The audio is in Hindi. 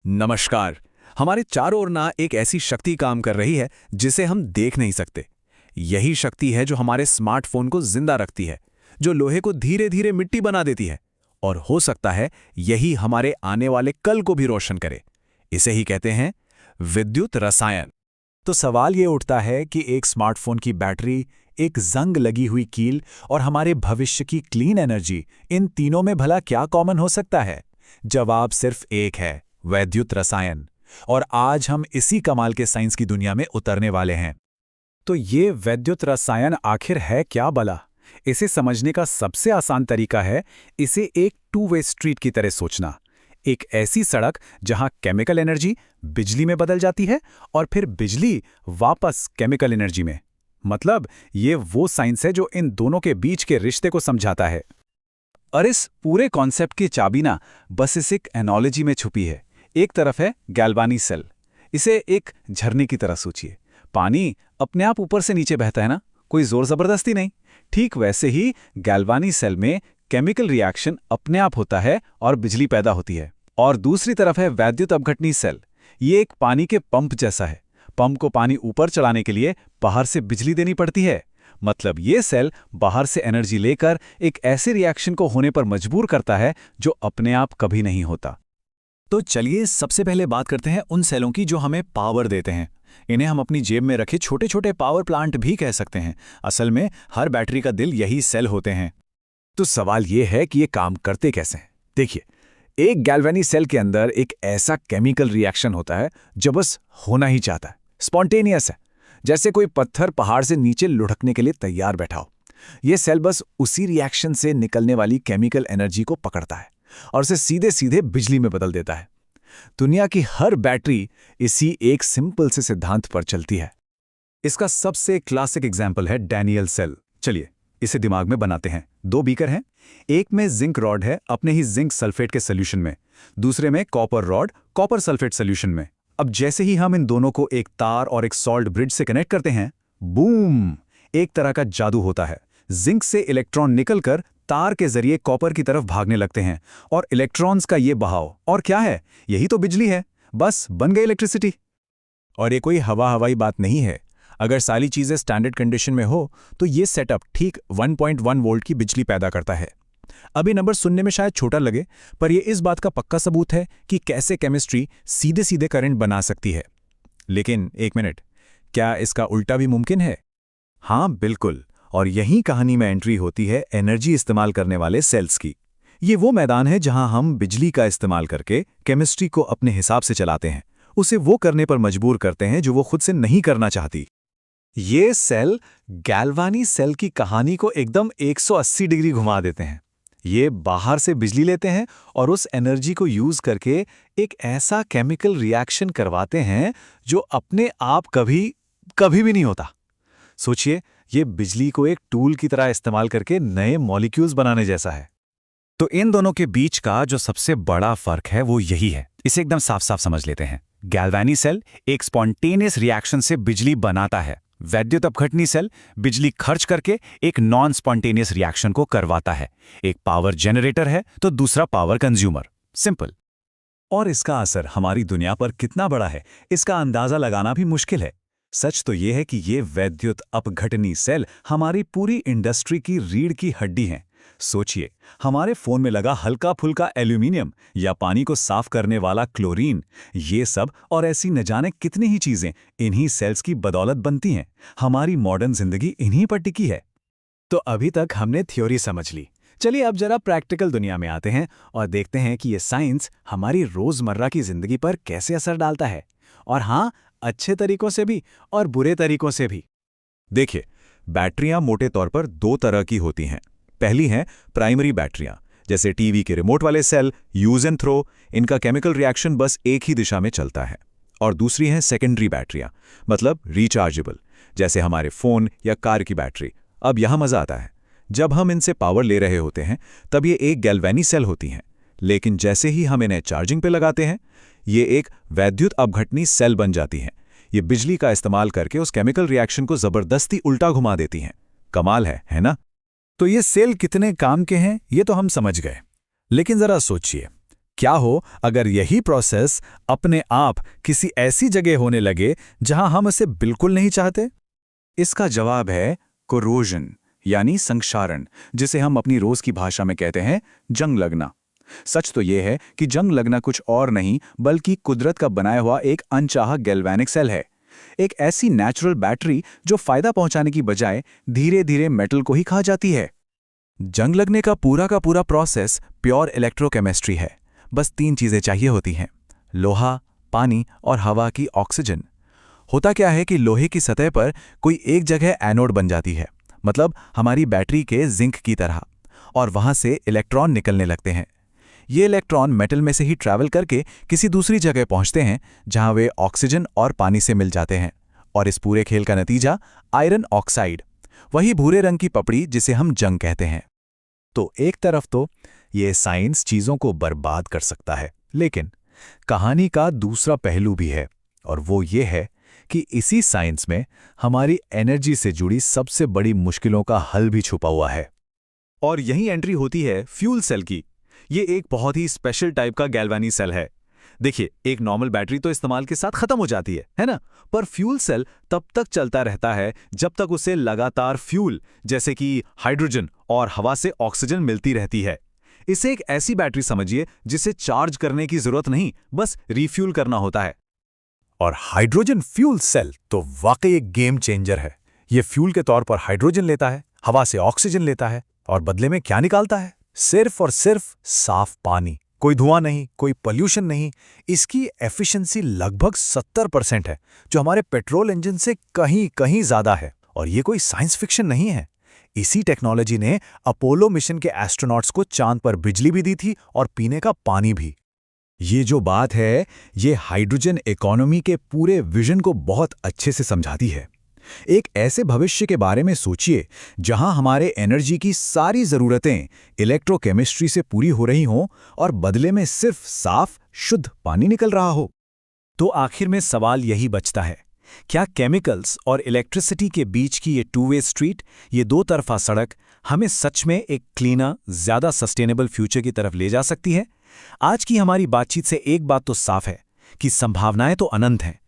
नमस्कार। हमारे चारों ओर ना एक ऐसी शक्ति काम कर रही है जिसे हम देख नहीं सकते। यही शक्ति है जो हमारे स्मार्टफोन को जिंदा रखती है, जो लोहे को धीरे धीरे मिट्टी बना देती है, और हो सकता है यही हमारे आने वाले कल को भी रोशन करे। इसे ही कहते हैं विद्युत रसायन। तो सवाल ये उठता है कि एक स्मार्टफोन की बैटरी, एक जंग लगी हुई कील और हमारे भविष्य की क्लीन एनर्जी, इन तीनों में भला क्या कॉमन हो सकता है? जवाब सिर्फ एक है, वैद्युत रसायन। और आज हम इसी कमाल के साइंस की दुनिया में उतरने वाले हैं। तो ये वैद्युत रसायन आखिर है क्या भला? इसे समझने का सबसे आसान तरीका है इसे एक टू वे स्ट्रीट की तरह सोचना। एक ऐसी सड़क जहां केमिकल एनर्जी बिजली में बदल जाती है और फिर बिजली वापस केमिकल एनर्जी में। मतलब ये वो साइंस है जो इन दोनों के बीच के रिश्ते को समझाता है। और इस पूरे कॉन्सेप्ट की चाबी ना बस इस एक एनोलॉजी में छुपी है। एक तरफ है गैल्वानी सेल। इसे एक झरने की तरह सोचिए। पानी अपने आप ऊपर से नीचे बहता है ना, कोई जोर जबरदस्ती नहीं। ठीक वैसे ही गैल्वानी सेल में केमिकल रिएक्शन अपने आप होता है और बिजली पैदा होती है। और दूसरी तरफ है वैद्युत अपघटनी सेल। ये एक पानी के पंप जैसा है। पंप को पानी ऊपर चलाने के लिए बाहर से बिजली देनी पड़ती है। मतलब ये सेल बाहर से एनर्जी लेकर एक ऐसे रिएक्शन को होने पर मजबूर करता है जो अपने आप कभी नहीं होता। तो चलिए सबसे पहले बात करते हैं उन सेलों की जो हमें पावर देते हैं। इन्हें हम अपनी जेब में रखे छोटे छोटे पावर प्लांट भी कह सकते हैं। असल में हर बैटरी का दिल यही सेल होते हैं। तो सवाल ये है कि ये काम करते कैसे हैं। देखिए, एक गैल्वेनी सेल के अंदर एक ऐसा केमिकल रिएक्शन होता है जो बस होना ही चाहता है, स्पॉन्टेनियस है, जैसे कोई पत्थर पहाड़ से नीचे लुढ़कने के लिए तैयार बैठा हो। यह सेल बस उसी रिएक्शन से निकलने वाली केमिकल एनर्जी को पकड़ता है और उसे सीधे सीधे बिजली में बदल देता है। दुनिया की हर बैटरी इसी एक सिंपल से सिद्धांत पर चलती है। इसका सबसे क्लासिक एग्जाम्पल है डैनियल सेल। चलिए इसे दिमाग में बनाते हैं। दो बीकर हैं, एक में जिंक रॉड है अपने ही जिंक सल्फेट के सोल्यूशन में, दूसरे में copper rod copper sulphate solution में। अब जैसे ही हम इन दोनों को एक तार और एक सॉल्ट ब्रिज से कनेक्ट करते हैं, बूम, एक तरह का जादू होता है। जिंक से इलेक्ट्रॉन निकलकर तार के जरिए कॉपर की तरफ भागने लगते हैं और इलेक्ट्रॉन्स का ये बहाव और क्या है, यही तो बिजली है। बस बन गई इलेक्ट्रिसिटी। और ये कोई हवाई बात नहीं है। अगर सारी चीजें स्टैंडर्ड कंडीशन में हो तो ये सेटअप ठीक 1.1 वोल्ट की बिजली पैदा करता है। अभी नंबर सुनने में शायद छोटा लगे, पर यह इस बात का पक्का सबूत है कि कैसे केमिस्ट्री सीधे सीधे करंट बना सकती है। लेकिन एक मिनट, क्या इसका उल्टा भी मुमकिन है? हाँ बिल्कुल। और यही कहानी में एंट्री होती है एनर्जी इस्तेमाल करने वाले सेल्स की। ये वो मैदान है जहां हम बिजली का इस्तेमाल करके केमिस्ट्री को अपने हिसाब से चलाते हैं, उसे वो करने पर मजबूर करते हैं जो वो खुद से नहीं करना चाहती। ये सेल गैल्वानी सेल की कहानी को एकदम 180 डिग्री घुमा देते हैं। ये बाहर से बिजली लेते हैं और उस एनर्जी को यूज करके एक ऐसा केमिकल रिएक्शन करवाते हैं जो अपने आप कभी कभी भी नहीं होता। सोचिए, ये बिजली को एक टूल की तरह इस्तेमाल करके नए मॉलिक्यूल्स बनाने जैसा है। तो इन दोनों के बीच का जो सबसे बड़ा फर्क है वो यही है। इसे एकदम साफ साफ समझ लेते हैं। गैल्वानी सेल एक स्पॉन्टेनियस रिएक्शन से बिजली बनाता है। वैद्युत अपघटनी सेल बिजली खर्च करके एक नॉन स्पॉन्टेनियस रिएक्शन को करवाता है। एक पावर जनरेटर है तो दूसरा पावर कंज्यूमर। सिंपल। और इसका असर हमारी दुनिया पर कितना बड़ा है, इसका अंदाजा लगाना भी मुश्किल है। सच तो यह है कि ये वैद्युत अपघटनी सेल हमारी पूरी इंडस्ट्री की रीढ़ की हड्डी हैं। सोचिए, हमारे फोन में लगा हल्का फुल्का एल्यूमिनियम या पानी को साफ करने वाला क्लोरीन, ये सब और ऐसी न जाने कितनी ही चीजें इन्हीं सेल्स की बदौलत बनती हैं। हमारी मॉडर्न जिंदगी इन्हीं पर टिकी है। तो अभी तक हमने थ्योरी समझ ली। चलिए अब जरा प्रैक्टिकल दुनिया में आते हैं और देखते हैं कि ये साइंस हमारी रोजमर्रा की जिंदगी पर कैसे असर डालता है। और हाँ, अच्छे तरीकों से भी और बुरे तरीकों से भी। देखिए, बैटरियां मोटे तौर पर दो तरह की होती हैं। पहली हैं प्राइमरी बैटरियां, जैसे टीवी के रिमोट वाले सेल, यूज एंड थ्रो। इनका केमिकल रिएक्शन बस एक ही दिशा में चलता है। और दूसरी हैं सेकेंडरी बैटरियां, मतलब रिचार्जेबल, जैसे हमारे फोन या कार की बैटरी। अब यहां मजा आता है। जब हम इनसे पावर ले रहे होते हैं तब ये एक गैल्वेनी सेल होती हैं, लेकिन जैसे ही हम इन्हें चार्जिंग पे लगाते हैं, ये एक वैद्युत अपघटनी सेल बन जाती हैं। ये बिजली का इस्तेमाल करके उस केमिकल रिएक्शन को जबरदस्ती उल्टा घुमा देती हैं। कमाल है ना? तो ये सेल कितने काम के हैं ये तो हम समझ गए, लेकिन जरा सोचिए, क्या हो अगर यही प्रोसेस अपने आप किसी ऐसी जगह होने लगे जहां हम इसे बिल्कुल नहीं चाहते? इसका जवाब है कोरोजन, यानी संक्षारण, जिसे हम अपनी रोज की भाषा में कहते हैं जंग लगना। सच तो यह है कि जंग लगना कुछ और नहीं बल्कि कुदरत का बनाया हुआ एक अनचाहा गैल्वेनिक सेल है। एक ऐसी नेचुरल बैटरी जो फायदा पहुंचाने की बजाय धीरे धीरे मेटल को ही खा जाती है। जंग लगने का पूरा प्रोसेस प्योर इलेक्ट्रोकेमिस्ट्री है। बस 3 चीजें चाहिए होती हैं: लोहा, पानी और हवा की ऑक्सीजन। होता क्या है कि लोहे की सतह पर कोई एक जगह एनोड बन जाती है, मतलब हमारी बैटरी के जिंक की तरह, और वहां से इलेक्ट्रॉन निकलने लगते हैं। ये इलेक्ट्रॉन मेटल में से ही ट्रैवल करके किसी दूसरी जगह पहुंचते हैं जहां वे ऑक्सीजन और पानी से मिल जाते हैं, और इस पूरे खेल का नतीजा आयरन ऑक्साइड, वही भूरे रंग की पपड़ी जिसे हम जंग कहते हैं। तो एक तरफ तो ये साइंस चीजों को बर्बाद कर सकता है, लेकिन कहानी का दूसरा पहलू भी है, और वो ये है कि इसी साइंस में हमारी एनर्जी से जुड़ी सबसे बड़ी मुश्किलों का हल भी छुपा हुआ है। और यही एंट्री होती है फ्यूल सेल की। ये एक बहुत ही स्पेशल टाइप का गैल्वेनी सेल है। देखिए, एक नॉर्मल बैटरी तो इस्तेमाल के साथ खत्म हो जाती है ना? पर फ्यूल सेल तब तक चलता रहता है जब तक उसे लगातार फ्यूल, जैसे कि हाइड्रोजन और हवा से ऑक्सीजन मिलती रहती है। इसे एक ऐसी बैटरी समझिए जिसे चार्ज करने की जरूरत नहीं, बस रिफ्यूल करना होता है। और हाइड्रोजन फ्यूल सेल तो वाकई एक गेम चेंजर है। ये फ्यूल के तौर पर हाइड्रोजन लेता है, हवा से ऑक्सीजन लेता है, और बदले में क्या निकालता है? सिर्फ और सिर्फ साफ पानी। कोई धुआं नहीं, कोई पोल्यूशन नहीं। इसकी एफिशिएंसी लगभग 70% है, जो हमारे पेट्रोल इंजन से कहीं ज्यादा है। और ये कोई साइंस फिक्शन नहीं है। इसी टेक्नोलॉजी ने अपोलो मिशन के एस्ट्रोनॉट्स को चांद पर बिजली भी दी थी और पीने का पानी भी। ये जो बात है, ये हाइड्रोजन इकोनॉमी के पूरे विजन को बहुत अच्छे से समझाती है। एक ऐसे भविष्य के बारे में सोचिए जहां हमारे एनर्जी की सारी जरूरतें इलेक्ट्रोकेमिस्ट्री से पूरी हो रही हों और बदले में सिर्फ साफ शुद्ध पानी निकल रहा हो। तो आखिर में सवाल यही बचता है, क्या केमिकल्स और इलेक्ट्रिसिटी के बीच की ये टू वे स्ट्रीट, ये दो तरफा सड़क, हमें सच में एक क्लीनर, ज्यादा सस्टेनेबल फ्यूचर की तरफ ले जा सकती है? आज की हमारी बातचीत से एक बात तो साफ है कि संभावनाएं तो अनंत हैं,